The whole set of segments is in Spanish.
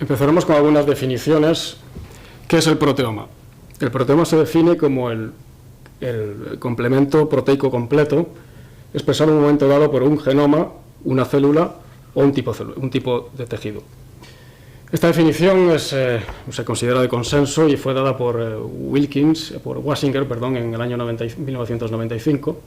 Empezaremos con algunas definiciones. ¿Qué es el proteoma? El proteoma se define como el complemento proteico completo expresado en un momento dado por un genoma, una célula o un tipo de tejido. Esta definición se considera de consenso y fue dada por Wasinger, en el año 1995.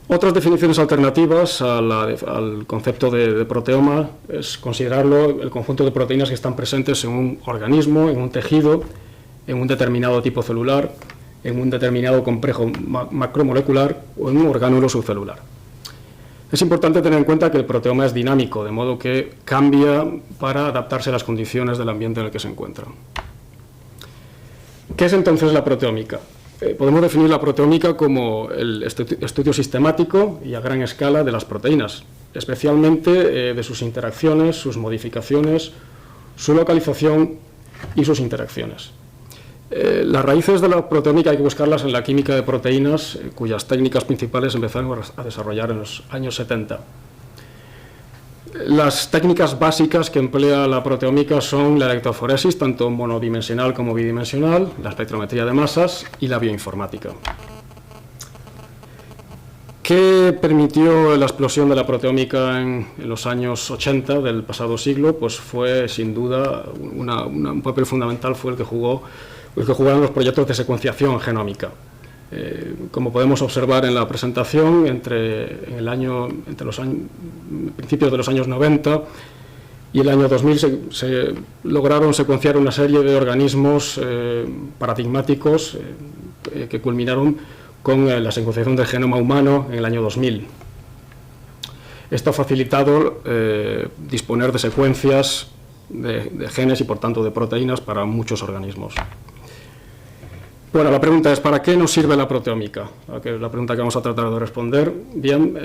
Otras definiciones alternativas al concepto de proteoma es considerarlo el conjunto de proteínas que están presentes en un organismo, en un tejido, en un determinado tipo celular, en un determinado complejo macromolecular o en un orgánulo subcelular. Es importante tener en cuenta que el proteoma es dinámico, de modo que cambia para adaptarse a las condiciones del ambiente en el que se encuentra. ¿Qué es entonces la proteómica? Podemos definir la proteómica como el estudio sistemático y a gran escala de las proteínas, especialmente de sus interacciones, sus modificaciones, su localización y sus interacciones. Las raíces de la proteómica hay que buscarlas en la química de proteínas, cuyas técnicas principales empezaron a desarrollar en los años 70. Las técnicas básicas que emplea la proteómica son la electroforesis, tanto monodimensional como bidimensional, la espectrometría de masas y la bioinformática. ¿Qué permitió la explosión de la proteómica en los años 80 del pasado siglo? Pues fue, sin duda, un papel fundamental fue el que jugaron los proyectos de secuenciación genómica. Como podemos observar en la presentación, entre los principios de los años 90 y el año 2000 se lograron secuenciar una serie de organismos paradigmáticos que culminaron con la secuenciación del genoma humano en el año 2000. Esto ha facilitado disponer de secuencias de genes y, por tanto, de proteínas para muchos organismos. Bueno, la pregunta es, ¿para qué nos sirve la proteómica? Que es la pregunta que vamos a tratar de responder. Bien,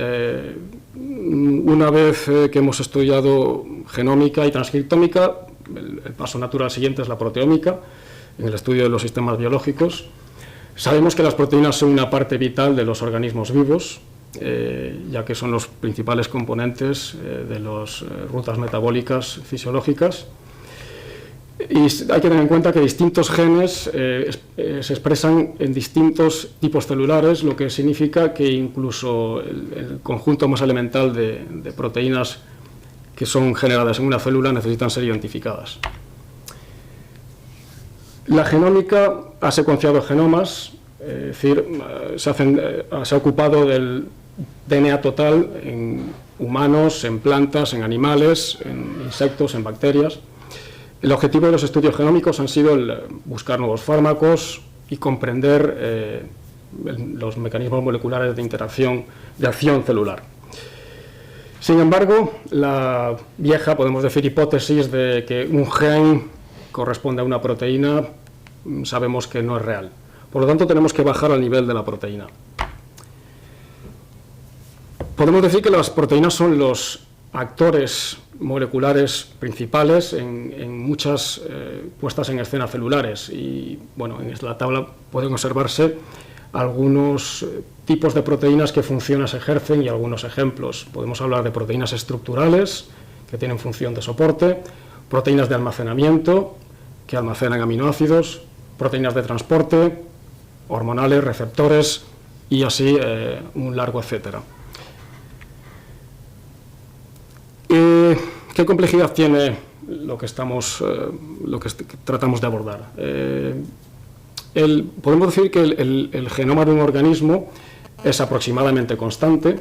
una vez que hemos estudiado genómica y transcriptómica, el paso natural siguiente es la proteómica, en el estudio de los sistemas biológicos. Sabemos que las proteínas son una parte vital de los organismos vivos, ya que son los principales componentes de las rutas metabólicas fisiológicas. Y hay que tener en cuenta que distintos genes se expresan en distintos tipos celulares, lo que significa que incluso el conjunto más elemental de proteínas que son generadas en una célula necesitan ser identificadas. La genómica ha secuenciado genomas, es decir, se ha ocupado del DNA total en humanos, en plantas, en animales, en insectos, en bacterias. El objetivo de los estudios genómicos han sido buscar nuevos fármacos y comprender los mecanismos moleculares de interacción, de acción celular. Sin embargo, la vieja, podemos decir, hipótesis de que un gen corresponde a una proteína, sabemos que no es real. Por lo tanto, tenemos que bajar al nivel de la proteína. Podemos decir que las proteínas son los actores moleculares principales en muchas puestas en escena celulares y, bueno, en la tabla pueden observarse algunos tipos de proteínas que funciones ejercen y algunos ejemplos. Podemos hablar de proteínas estructurales que tienen función de soporte, proteínas de almacenamiento que almacenan aminoácidos, proteínas de transporte, hormonales, receptores y así un largo etcétera. ¿Qué complejidad tiene lo que tratamos de abordar? Podemos decir que el genoma de un organismo es aproximadamente constante,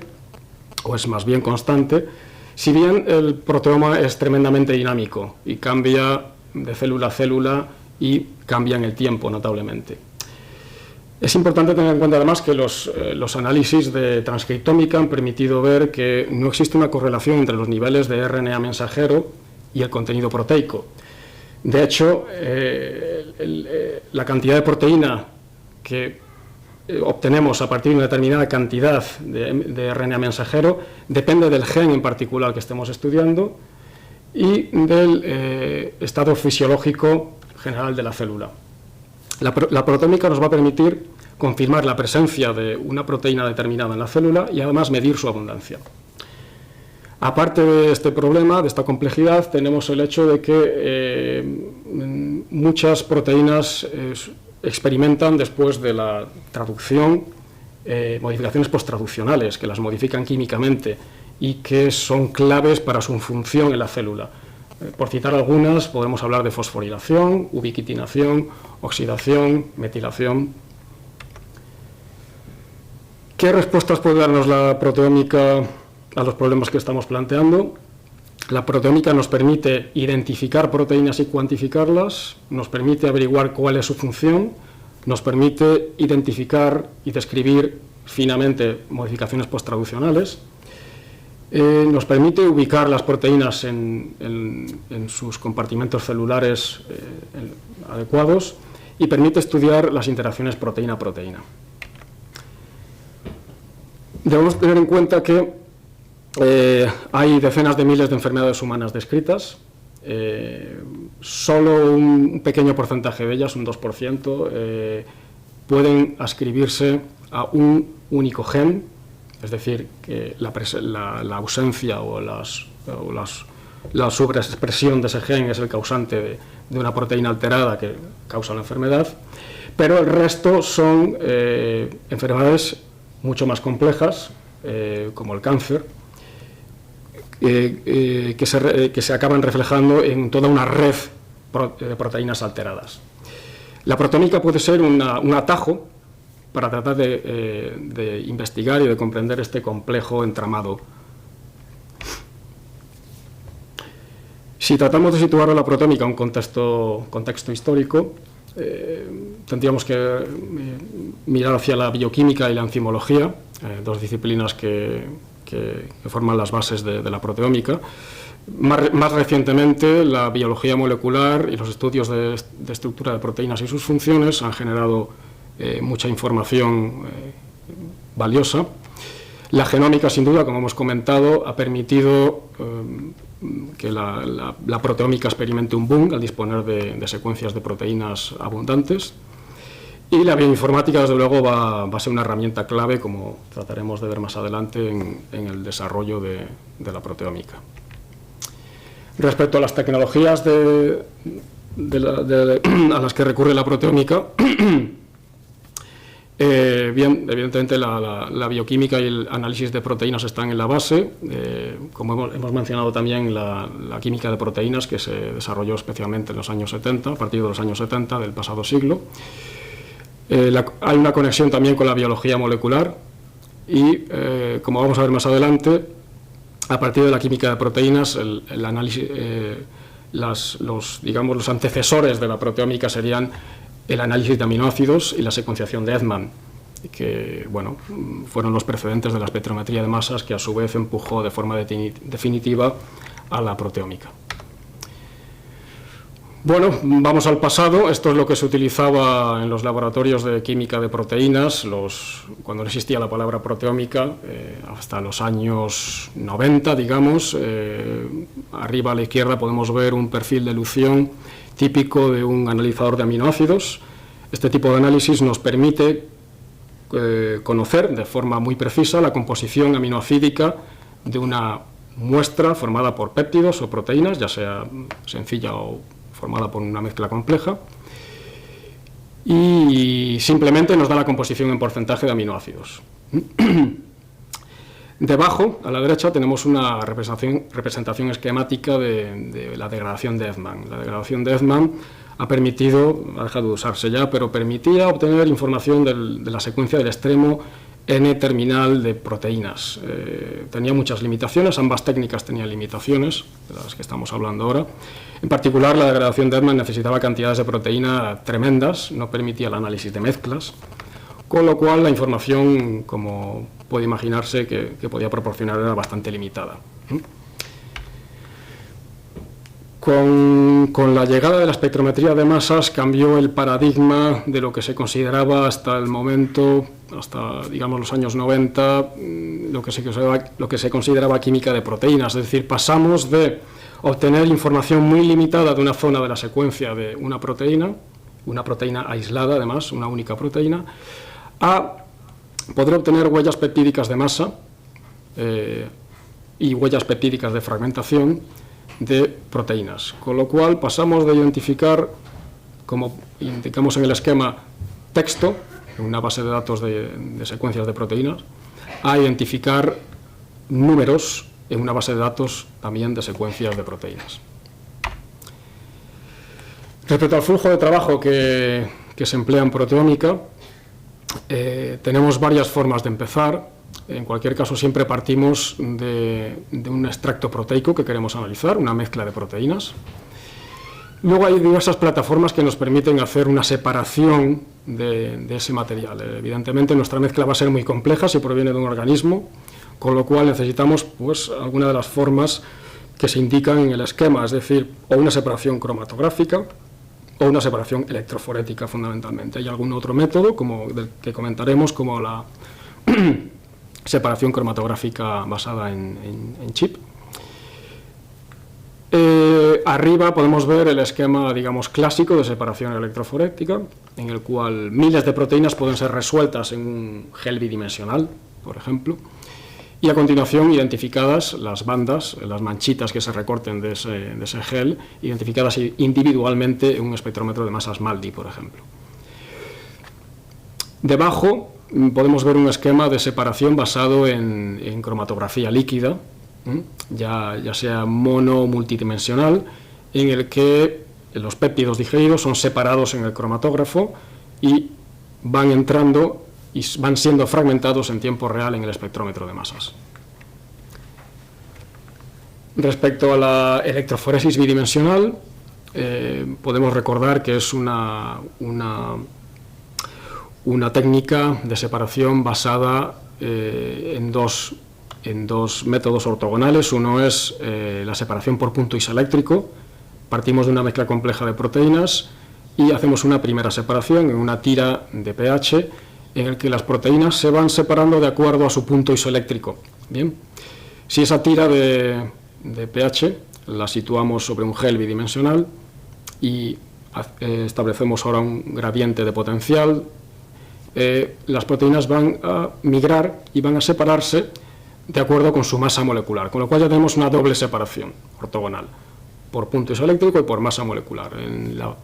o es más bien constante, si bien el proteoma es tremendamente dinámico y cambia de célula a célula y cambia en el tiempo notablemente. Es importante tener en cuenta además que los análisis de transcriptómica han permitido ver que no existe una correlación entre los niveles de RNA mensajero y el contenido proteico. De hecho, la cantidad de proteína que obtenemos a partir de una determinada cantidad de RNA mensajero depende del gen en particular que estemos estudiando y del estado fisiológico general de la célula. La proteómica nos va a permitir confirmar la presencia de una proteína determinada en la célula y además medir su abundancia. Aparte de este problema, de esta complejidad, tenemos el hecho de que muchas proteínas experimentan después de la traducción modificaciones posttraduccionales que las modifican químicamente y que son claves para su función en la célula. Por citar algunas, podemos hablar de fosforilación, ubiquitinación, oxidación, metilación. ¿Qué respuestas puede darnos la proteómica a los problemas que estamos planteando? La proteómica nos permite identificar proteínas y cuantificarlas, nos permite averiguar cuál es su función, nos permite identificar y describir finamente modificaciones posttraduccionales, nos permite ubicar las proteínas en sus compartimentos celulares adecuados y permite estudiar las interacciones proteína-proteína. Debemos tener en cuenta que hay decenas de miles de enfermedades humanas descritas. Solo un pequeño porcentaje de ellas, un 2%, pueden ascribirse a un único gen, es decir, que la ausencia o la sobreexpresión de ese gen es el causante de una proteína alterada que causa la enfermedad, pero el resto son enfermedades mucho más complejas, como el cáncer, que se acaban reflejando en toda una red de proteínas alteradas. La proteómica puede ser un atajo para tratar de investigar y de comprender este complejo entramado. Si tratamos de situar a la proteómica en un contexto histórico, tendríamos que mirar hacia la bioquímica y la enzimología, dos disciplinas que forman las bases de la proteómica. Más recientemente, la biología molecular y los estudios de estructura de proteínas y sus funciones han generado mucha información valiosa. La genómica, sin duda, como hemos comentado, ha permitido que la proteómica experimente un boom al disponer de secuencias de proteínas abundantes. Y la bioinformática, desde luego, va a ser una herramienta clave, como trataremos de ver más adelante, en el desarrollo de la proteómica. Respecto a las tecnologías a las que recurre la proteómica, evidentemente la bioquímica y el análisis de proteínas están en la base, como hemos mencionado también la química de proteínas, que se desarrolló especialmente en los años 70, a partir de los años 70 del pasado siglo. Hay una conexión también con la biología molecular y, como vamos a ver más adelante, a partir de la química de proteínas, el análisis, los antecesores de la proteómica serían el análisis de aminoácidos y la secuenciación de Edman, que fueron los precedentes de la espectrometría de masas, que a su vez empujó de forma definitiva a la proteómica. Bueno, vamos al pasado. Esto es lo que se utilizaba en los laboratorios de química de proteínas, cuando no existía la palabra proteómica, hasta los años 90, digamos. Arriba a la izquierda podemos ver un perfil de elución típico de un analizador de aminoácidos. Este tipo de análisis nos permite conocer de forma muy precisa la composición aminoácidica de una muestra formada por péptidos o proteínas, ya sea sencilla o formada por una mezcla compleja, y simplemente nos da la composición en porcentaje de aminoácidos. Debajo, a la derecha, tenemos una representación esquemática de la degradación de Edman. La degradación de Edman ha dejado de usarse ya, pero permitía obtener información de la secuencia del extremo N-terminal de proteínas. Tenía muchas limitaciones, ambas técnicas tenían limitaciones, de las que estamos hablando ahora. En particular, la degradación de Edman necesitaba cantidades de proteína tremendas, no permitía el análisis de mezclas, con lo cual la información, como puede imaginarse, que podía proporcionar era bastante limitada. Con la llegada de la espectrometría de masas cambió el paradigma de lo que se consideraba hasta el momento, hasta digamos los años 90, lo que se consideraba química de proteínas. Es decir, pasamos de obtener información muy limitada de una zona de la secuencia de una proteína aislada, además, una única proteína, a poder obtener huellas peptídicas de masa y huellas peptídicas de fragmentación de proteínas, con lo cual pasamos de identificar, como indicamos en el esquema, texto en una base de datos de secuencias de proteínas, a identificar números en una base de datos también de secuencias de proteínas. Respecto al flujo de trabajo que se emplea en proteómica, tenemos varias formas de empezar. En cualquier caso, siempre partimos de un extracto proteico que queremos analizar, una mezcla de proteínas. Luego hay diversas plataformas que nos permiten hacer una separación de ese material. Evidentemente, nuestra mezcla va a ser muy compleja si proviene de un organismo, con lo cual necesitamos pues, alguna de las formas que se indican en el esquema, es decir, o una separación cromatográfica o una separación electroforética, fundamentalmente. Hay algún otro método del que comentaremos, como la separación cromatográfica basada en chip. Arriba podemos ver el esquema, digamos, clásico de separación electroforética, en el cual miles de proteínas pueden ser resueltas en un gel bidimensional, por ejemplo, y a continuación identificadas las bandas, las manchitas que se recorten de ese gel, identificadas individualmente en un espectrómetro de masas MALDI, por ejemplo. Debajo podemos ver un esquema de separación basado en cromatografía líquida, ya sea mono o multidimensional, en el que los péptidos digeridos son separados en el cromatógrafo y van entrando y van siendo fragmentados en tiempo real en el espectrómetro de masas. Respecto a la electroforesis bidimensional, podemos recordar que es una técnica de separación basada en dos métodos ortogonales. Uno es la separación por punto isoeléctrico. Partimos de una mezcla compleja de proteínas y hacemos una primera separación en una tira de pH en el que las proteínas se van separando de acuerdo a su punto isoeléctrico. Bien, si esa tira de pH la situamos sobre un gel bidimensional y establecemos ahora un gradiente de potencial, las proteínas van a migrar y van a separarse de acuerdo con su masa molecular, con lo cual ya tenemos una doble separación ortogonal, por punto isoeléctrico y por masa molecular. En la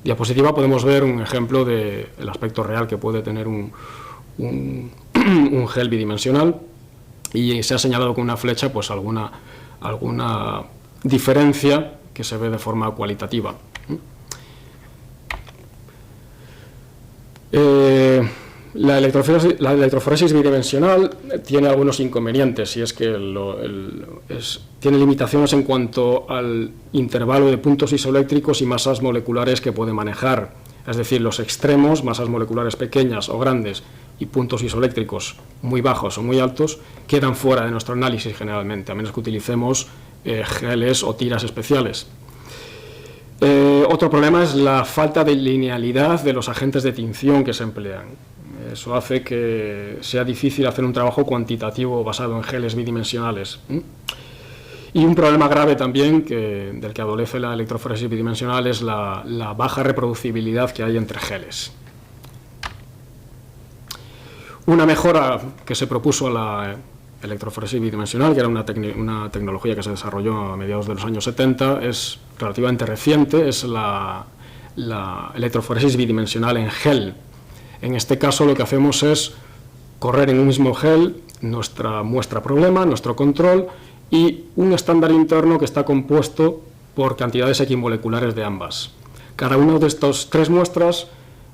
diapositiva podemos ver un ejemplo del aspecto real que puede tener un gel bidimensional, y se ha señalado con una flecha pues alguna diferencia que se ve de forma cualitativa. La electroforesis bidimensional tiene algunos inconvenientes, y es que tiene limitaciones en cuanto al intervalo de puntos isoeléctricos y masas moleculares que puede manejar. Es decir, los extremos, masas moleculares pequeñas o grandes y puntos isoeléctricos muy bajos o muy altos, quedan fuera de nuestro análisis generalmente, a menos que utilicemos geles o tiras especiales. Otro problema es la falta de linealidad de los agentes de tinción que se emplean. Eso hace que sea difícil hacer un trabajo cuantitativo basado en geles bidimensionales. Y un problema grave también del que adolece la electroforesis bidimensional es la baja reproducibilidad que hay entre geles. Una mejora que se propuso a la electroforesis bidimensional, que era una tecnología que se desarrolló a mediados de los años 70, es relativamente reciente, es la electroforesis bidimensional en gel. En este caso lo que hacemos es correr en un mismo gel nuestra muestra problema, nuestro control, y un estándar interno que está compuesto por cantidades equimoleculares de ambas. Cada una de estas tres muestras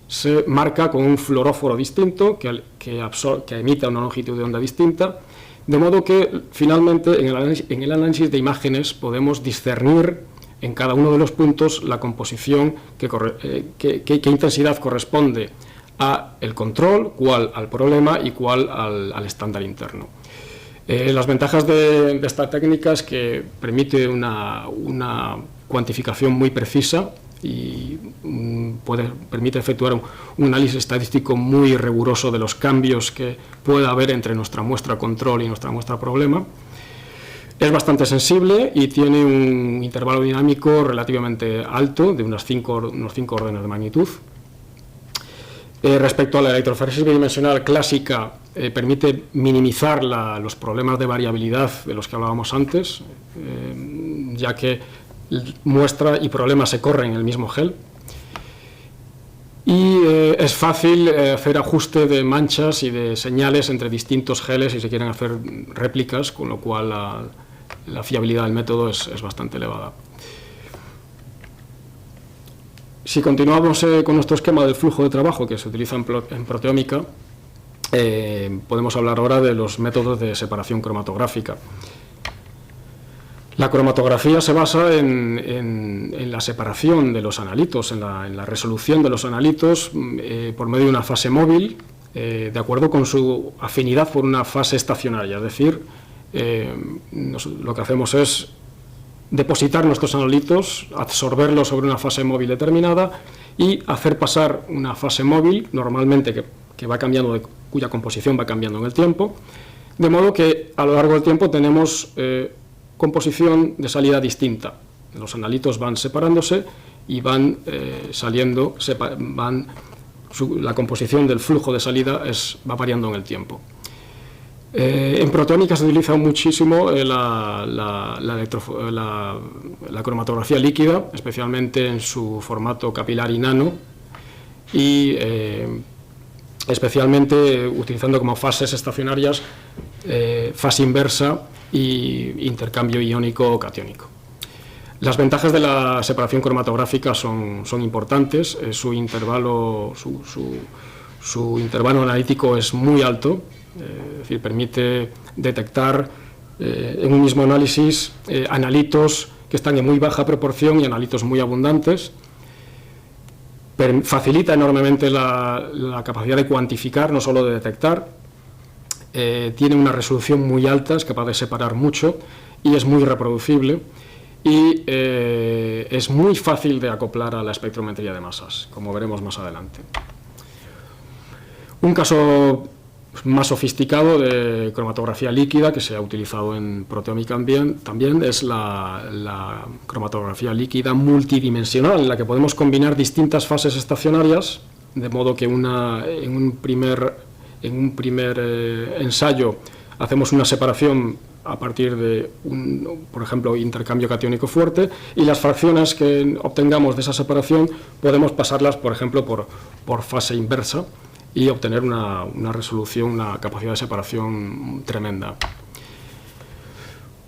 se marca con un fluoróforo distinto que emite una longitud de onda distinta, de modo que finalmente en el análisis de imágenes podemos discernir en cada uno de los puntos la composición, qué intensidad corresponde al control, cuál al problema y cuál al estándar interno. Las ventajas de esta técnica es que permite una cuantificación muy precisa y permite efectuar un análisis estadístico muy riguroso de los cambios que pueda haber entre nuestra muestra control y nuestra muestra problema. Es bastante sensible y tiene un intervalo dinámico relativamente alto, de unos 5 órdenes de magnitud. Respecto a la electroforesis bidimensional clásica, permite minimizar los problemas de variabilidad de los que hablábamos antes, ya que muestra y problema se corren en el mismo gel. Y es fácil hacer ajuste de manchas y de señales entre distintos geles si se quieren hacer réplicas, con lo cual la fiabilidad del método es bastante elevada. Si continuamos con nuestro esquema del flujo de trabajo que se utiliza en proteómica, podemos hablar ahora de los métodos de separación cromatográfica. La cromatografía se basa en la separación de los analitos, en la resolución de los analitos por medio de una fase móvil, de acuerdo con su afinidad por una fase estacionaria. Es decir, lo que hacemos es depositar nuestros analitos, absorberlos sobre una fase móvil determinada y hacer pasar una fase móvil, normalmente que va cambiando, cuya composición va cambiando en el tiempo, de modo que a lo largo del tiempo tenemos composición de salida distinta. Los analitos van separándose y van saliendo, la composición del flujo de salida va variando en el tiempo. En proteómica se utiliza muchísimo la cromatografía líquida, especialmente en su formato capilar y nano, y especialmente utilizando como fases estacionarias fase inversa y intercambio iónico catiónico. Las ventajas de la separación cromatográfica son importantes. Su intervalo analítico es muy alto. Es decir, permite detectar en un mismo análisis analitos que están en muy baja proporción y analitos muy abundantes. Facilita enormemente la capacidad de cuantificar, no solo de detectar. Tiene una resolución muy alta, es capaz de separar mucho y es muy reproducible y es muy fácil de acoplar a la espectrometría de masas, como veremos más adelante. Un caso más sofisticado de cromatografía líquida que se ha utilizado en proteómica también es la cromatografía líquida multidimensional, en la que podemos combinar distintas fases estacionarias, de modo que en un primer ensayo hacemos una separación a partir de por ejemplo, intercambio catiónico fuerte, y las fracciones que obtengamos de esa separación podemos pasarlas, por ejemplo, por fase inversa, y obtener una resolución, una capacidad de separación tremenda.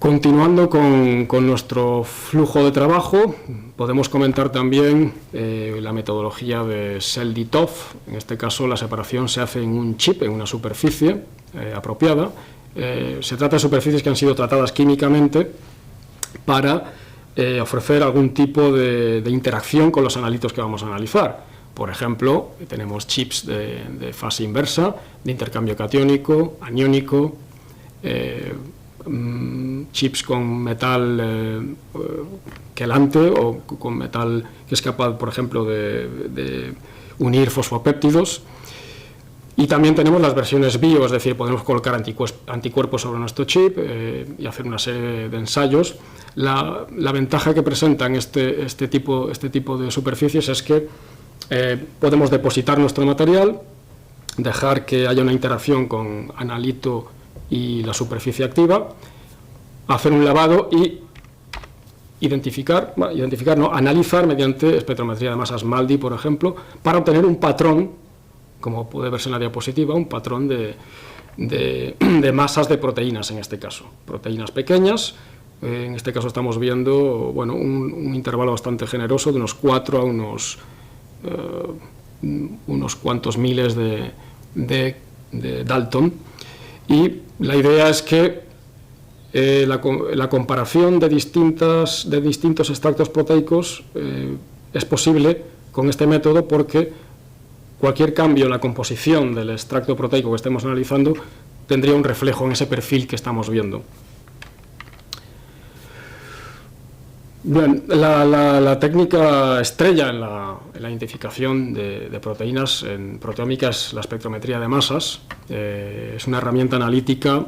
Continuando con nuestro flujo de trabajo, podemos comentar también la metodología de Selditov. En este caso, la separación se hace en un chip, en una superficie apropiada. Se trata de superficies que han sido tratadas químicamente para ofrecer algún tipo de interacción con los analitos que vamos a analizar. Por ejemplo, tenemos chips de fase inversa, de intercambio catiónico, aniónico, chips con metal quelante o con metal que es capaz, por ejemplo, de unir fosfopéptidos. Y también tenemos las versiones bio, es decir, podemos colocar anticuerpos sobre nuestro chip y hacer una serie de ensayos. La ventaja que presentan este tipo de superficies es que podemos depositar nuestro material, dejar que haya una interacción con analito y la superficie activa, hacer un lavado y analizar mediante espectrometría de masas MALDI, por ejemplo, para obtener un patrón, como puede verse en la diapositiva, un patrón de masas de proteínas, en este caso, proteínas pequeñas. En este caso estamos viendo un intervalo bastante generoso, de unos 4 a unos cuantos miles de Dalton, y la idea es que la comparación de distintos extractos proteicos es posible con este método, porque cualquier cambio en la composición del extracto proteico que estemos analizando tendría un reflejo en ese perfil que estamos viendo. Bien, la técnica estrella en la identificación de proteínas en proteómica es la espectrometría de masas. Es una herramienta analítica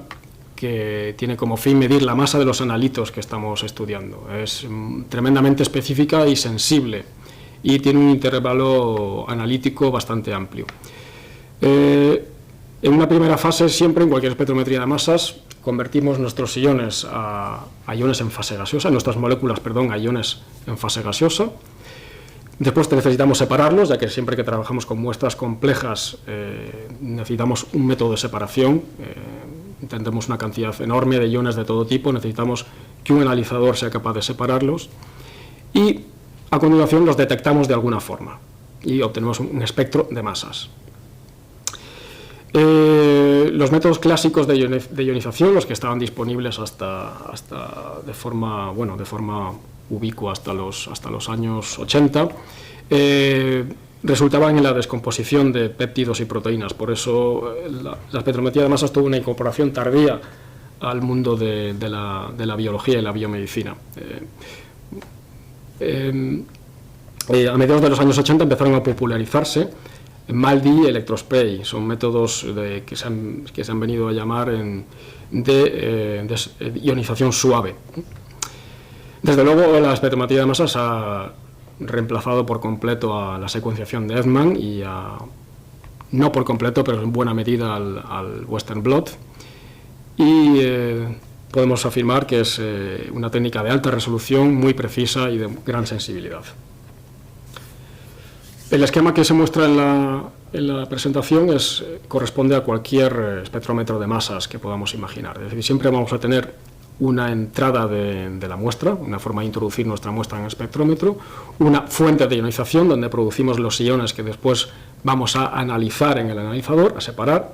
que tiene como fin medir la masa de los analitos que estamos estudiando. Es tremendamente específica y sensible, y tiene un intervalo analítico bastante amplio. En una primera fase, siempre en cualquier espectrometría de masas, convertimos nuestros iones a iones en fase gaseosa, nuestras moléculas, perdón, a iones en fase gaseosa. Después necesitamos separarlos, ya que siempre que trabajamos con muestras complejas necesitamos un método de separación. Tendremos una cantidad enorme de iones de todo tipo, necesitamos que un analizador sea capaz de separarlos. Y a continuación los detectamos de alguna forma y obtenemos un espectro de masas. Los métodos clásicos de ionización, los que estaban disponibles hasta de forma ubicua hasta los años 80, resultaban en la descomposición de péptidos y proteínas. Por eso la espectrometría de masas tuvo una incorporación tardía al mundo de la biología y la biomedicina. A mediados de los años 80 empezaron a popularizarse MALDI y electrospray. Son métodos que se han venido a llamar de ionización suave. Desde luego, la espectrometría de masas ha reemplazado por completo a la secuenciación de Edman y no por completo, pero en buena medida al Western blot. Y podemos afirmar que es una técnica de alta resolución, muy precisa y de gran sensibilidad. El esquema que se muestra en la presentación corresponde a cualquier espectrómetro de masas que podamos imaginar. Es decir, siempre vamos a tener una entrada de la muestra, una forma de introducir nuestra muestra en el espectrómetro, una fuente de ionización donde producimos los iones que después vamos a analizar en el analizador, a separar.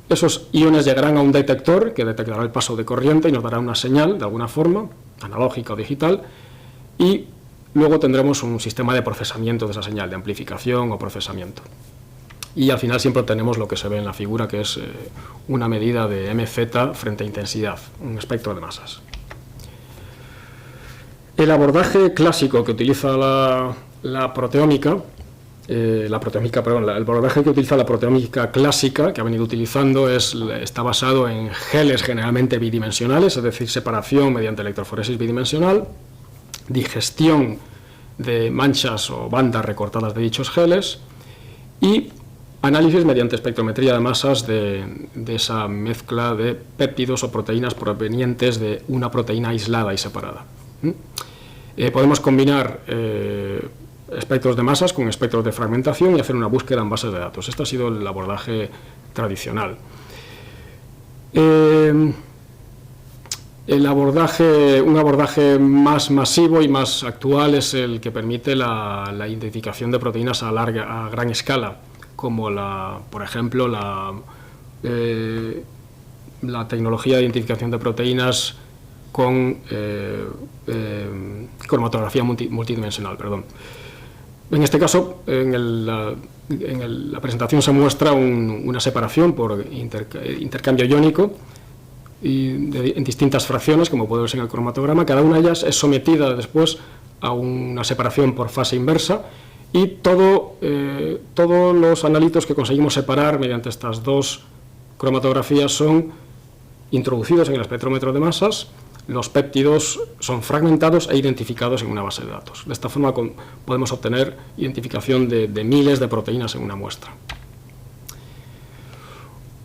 Esos iones llegarán a un detector que detectará el paso de corriente y nos dará una señal de alguna forma, analógica o digital, y luego tendremos un sistema de procesamiento de esa señal, de amplificación o procesamiento. Y al final siempre obtenemos lo que se ve en la figura, que es una medida de MZ frente a intensidad, un espectro de masas. El abordaje clásico que utiliza la proteómica, el abordaje que utiliza la proteómica clásica, que ha venido utilizando, está basado en geles generalmente bidimensionales, es decir, separación mediante electroforesis bidimensional, digestión de manchas o bandas recortadas de dichos geles y análisis mediante espectrometría de masas de esa mezcla de péptidos o proteínas provenientes de una proteína aislada y separada. Podemos combinar espectros de masas con espectros de fragmentación y hacer una búsqueda en bases de datos. Este ha sido el abordaje tradicional. Un abordaje más masivo y más actual es el que permite la identificación de proteínas a gran escala, como por ejemplo la tecnología de identificación de proteínas con cromatografía multidimensional. En este caso, en la presentación se muestra una separación por intercambio iónico en distintas fracciones, como puede verse en el cromatograma. Cada una de ellas es sometida después a una separación por fase inversa y todos los analitos que conseguimos separar mediante estas dos cromatografías son introducidos en el espectrómetro de masas. Los péptidos son fragmentados e identificados en una base de datos. De esta forma podemos obtener identificación de miles de proteínas en una muestra.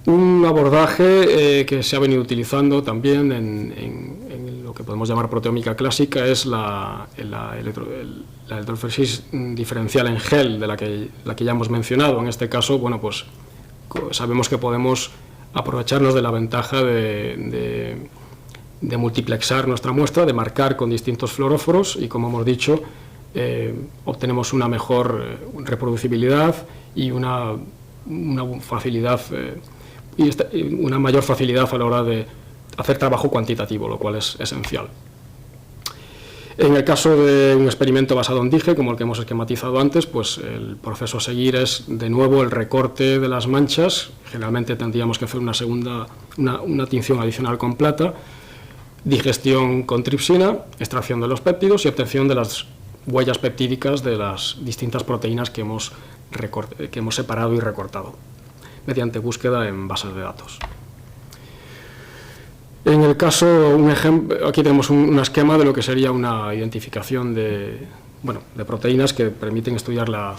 Un abordaje que se ha venido utilizando también en lo que podemos llamar proteómica clásica es la electroforesis diferencial en gel, de la que ya hemos mencionado. En este caso, pues sabemos que podemos aprovecharnos de la ventaja de multiplexar nuestra muestra, de marcar con distintos fluoróforos y, como hemos dicho, obtenemos una mejor reproducibilidad y una facilidad una mayor facilidad a la hora de hacer trabajo cuantitativo, lo cual es esencial. En el caso de un experimento basado en dije, como el que hemos esquematizado antes, pues el proceso a seguir es de nuevo el recorte de las manchas. Generalmente tendríamos que hacer una tinción adicional con plata, digestión con tripsina, extracción de los péptidos y obtención de las huellas peptídicas de las distintas proteínas que hemos separado y recortado, mediante búsqueda en bases de datos. En el caso, aquí tenemos un esquema de lo que sería una identificación de de proteínas que permiten estudiar la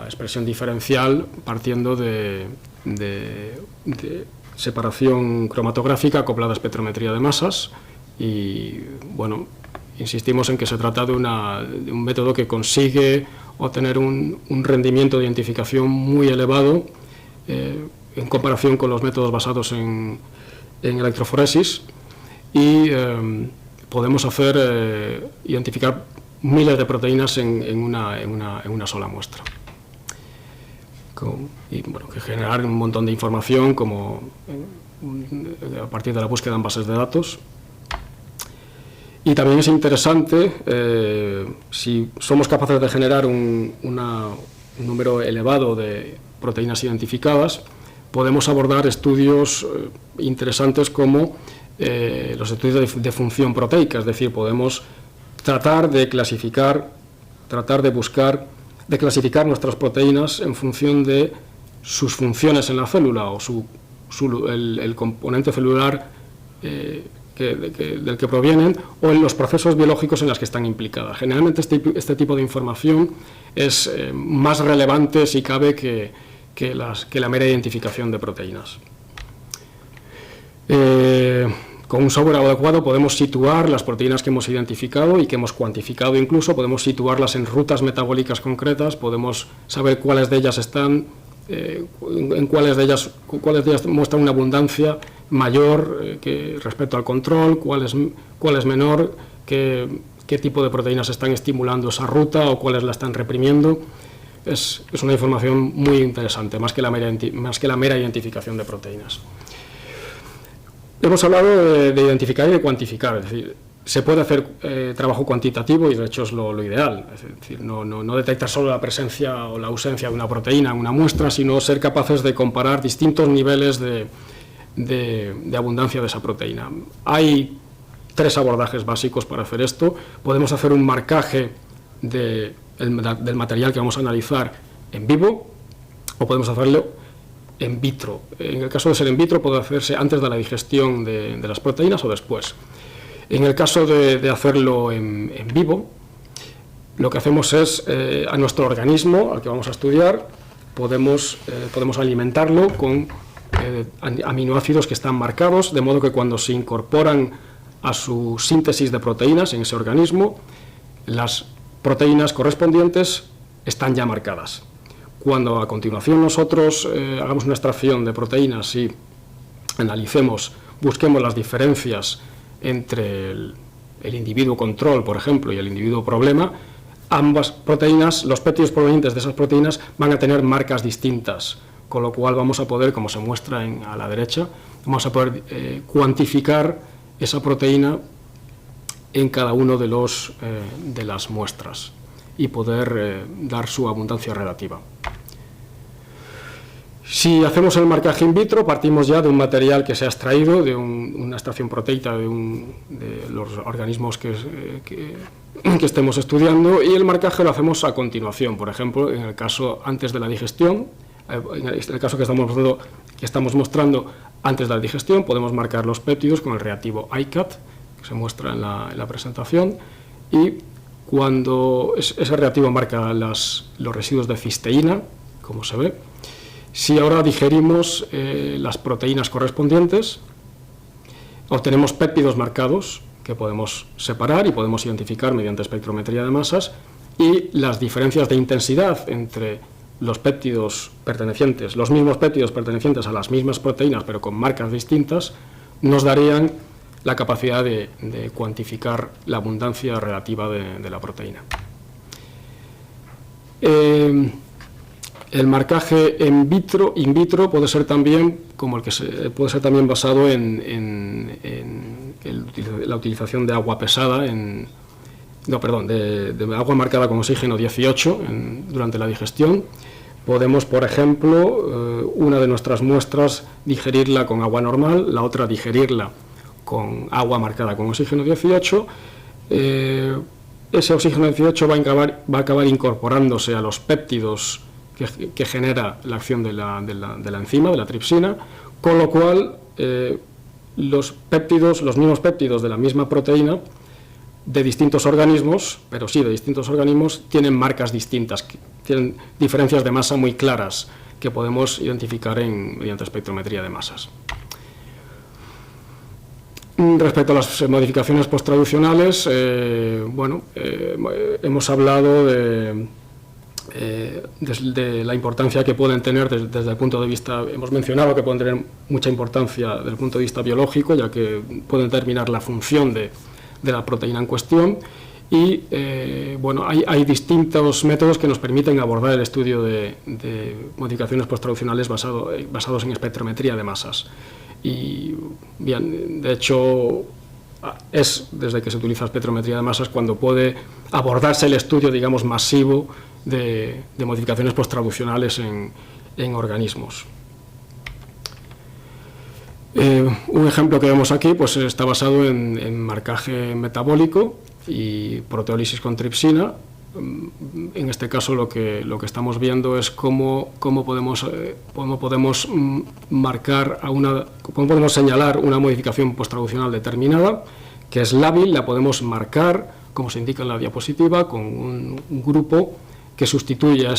expresión diferencial partiendo de separación cromatográfica acoplada a espectrometría de masas y, bueno, insistimos en que se trata de un método que consigue obtener un rendimiento de identificación muy elevado en comparación con los métodos basados en electroforesis y podemos identificar miles de proteínas en una sola muestra. Y bueno, que generar un montón de información como a partir de la búsqueda en bases de datos. Y también es interesante, si somos capaces de generar un número elevado de proteínas identificadas, podemos abordar estudios interesantes como los estudios de función proteica, es decir, podemos tratar de clasificar nuestras proteínas en función de sus funciones en la célula o el componente celular del que provienen o en los procesos biológicos en los que están implicadas. Generalmente este tipo de información es más relevante, si cabe, que la mera identificación de proteínas. Con un software adecuado podemos situar las proteínas que hemos identificado y que hemos cuantificado, incluso podemos situarlas en rutas metabólicas concretas, podemos saber cuáles de ellas están, cuáles de ellas muestran una abundancia mayor respecto al control, cuál es menor, qué tipo de proteínas están estimulando esa ruta o cuáles la están reprimiendo. Es una información muy interesante, más que la mera identificación de proteínas. Hemos hablado de identificar y de cuantificar, es decir, se puede hacer trabajo cuantitativo y de hecho es lo ideal, es decir, no detectar solo la presencia o la ausencia de una proteína en una muestra, sino ser capaces de comparar distintos niveles de abundancia de esa proteína. Hay 3 abordajes básicos para hacer esto. Podemos hacer un marcaje del material que vamos a analizar en vivo o podemos hacerlo en vitro. En el caso de ser en vitro puede hacerse antes de la digestión de las proteínas o después. En el caso de hacerlo en vivo, lo que hacemos es a nuestro organismo, al que vamos a estudiar, podemos alimentarlo con aminoácidos que están marcados, de modo que cuando se incorporan a su síntesis de proteínas en ese organismo, las proteínas correspondientes están ya marcadas. Cuando a continuación nosotros hagamos una extracción de proteínas y busquemos las diferencias entre el individuo control, por ejemplo, y el individuo problema, ambas proteínas, los péptidos provenientes de esas proteínas van a tener marcas distintas, con lo cual vamos a poder, como se muestra a la derecha, vamos a poder cuantificar esa proteína en cada uno de las muestras y poder dar su abundancia relativa. Si hacemos el marcaje in vitro, partimos ya de un material que se ha extraído de una extracción proteica de los organismos que estemos estudiando, y el marcaje lo hacemos a continuación. Por ejemplo, en el caso antes de la digestión, en el caso que estamos mostrando antes de la digestión, podemos marcar los péptidos con el reactivo ICAT, que se muestra en la presentación, y cuando ese reactivo marca los residuos de cisteína, como se ve. Si ahora digerimos las proteínas correspondientes, obtenemos péptidos marcados que podemos separar y podemos identificar mediante espectrometría de masas, y las diferencias de intensidad entre los mismos péptidos pertenecientes a las mismas proteínas pero con marcas distintas, nos darían la capacidad de cuantificar la abundancia relativa de la proteína. El marcaje in vitro puede ser también, puede ser también basado en la utilización de agua pesada, de agua marcada con oxígeno 18 durante la digestión. Podemos, por ejemplo, una de nuestras muestras digerirla con agua normal, la otra digerirla con agua marcada con oxígeno 18. Ese oxígeno 18 va a acabar incorporándose a los péptidos que genera la acción de la enzima, de la tripsina, con lo cual los mismos péptidos de la misma proteína de distintos organismos, pero sí de distintos organismos, tienen marcas distintas, tienen diferencias de masa muy claras que podemos identificar mediante espectrometría de masas. Respecto a las modificaciones posttraduccionales, hemos hablado de la importancia que pueden tener desde el punto de vista, hemos mencionado que pueden tener mucha importancia desde el punto de vista biológico, ya que pueden determinar la función de la proteína en cuestión, y hay distintos métodos que nos permiten abordar el estudio de modificaciones posttraduccionales basados en espectrometría de masas. Y bien, de hecho, es desde que se utiliza espectrometría de masas cuando puede abordarse el estudio, digamos, masivo de modificaciones posttraduccionales en organismos. Un ejemplo que vemos aquí pues, está basado en marcaje metabólico y proteólisis con tripsina. En este caso lo que estamos viendo es cómo podemos señalar una modificación posttraduccional determinada, que es lábil. La podemos marcar, como se indica en la diapositiva, con un grupo que sustituye a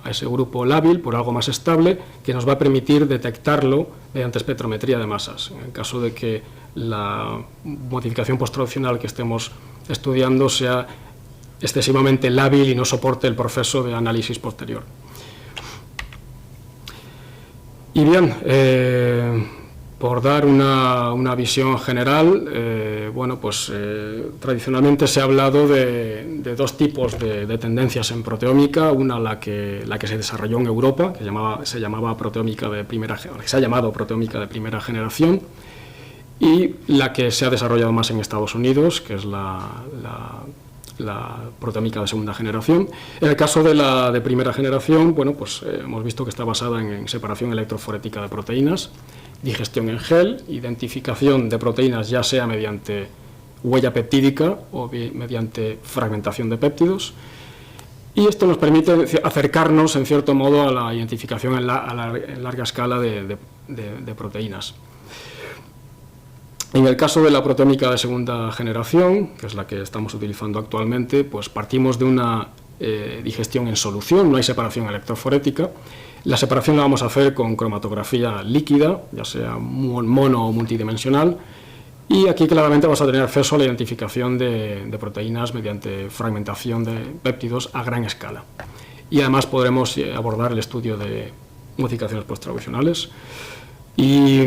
ese grupo lábil por algo más estable, que nos va a permitir detectarlo mediante espectrometría de masas. En el caso de que la modificación posttraduccional que estemos estudiando sea excesivamente lábil y no soporte el proceso de análisis posterior. Y bien, por dar una visión general, tradicionalmente se ha hablado de dos tipos de tendencias en proteómica. Una, la que se desarrolló en Europa, que se ha llamado proteómica de primera generación, y la que se ha desarrollado más en Estados Unidos, que es la proteómica de segunda generación. En el caso de la de primera generación, hemos visto que está basada en separación electroforética de proteínas, digestión en gel, identificación de proteínas ya sea mediante huella peptídica o mediante fragmentación de péptidos, y esto nos permite acercarnos en cierto modo a la identificación en larga escala de proteínas. En el caso de la proteómica de segunda generación, que es la que estamos utilizando actualmente, pues partimos de una digestión en solución, no hay separación electroforética. La separación la vamos a hacer con cromatografía líquida, ya sea mono o multidimensional, y aquí claramente vamos a tener acceso a la identificación de proteínas mediante fragmentación de péptidos a gran escala. Y además podremos abordar el estudio de modificaciones posttraduccionales. Y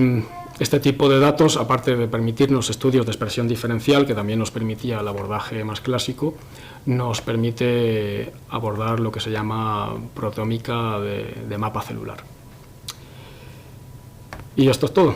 este tipo de datos, aparte de permitirnos estudios de expresión diferencial, que también nos permitía el abordaje más clásico, nos permite abordar lo que se llama proteómica de mapa celular. Y esto es todo.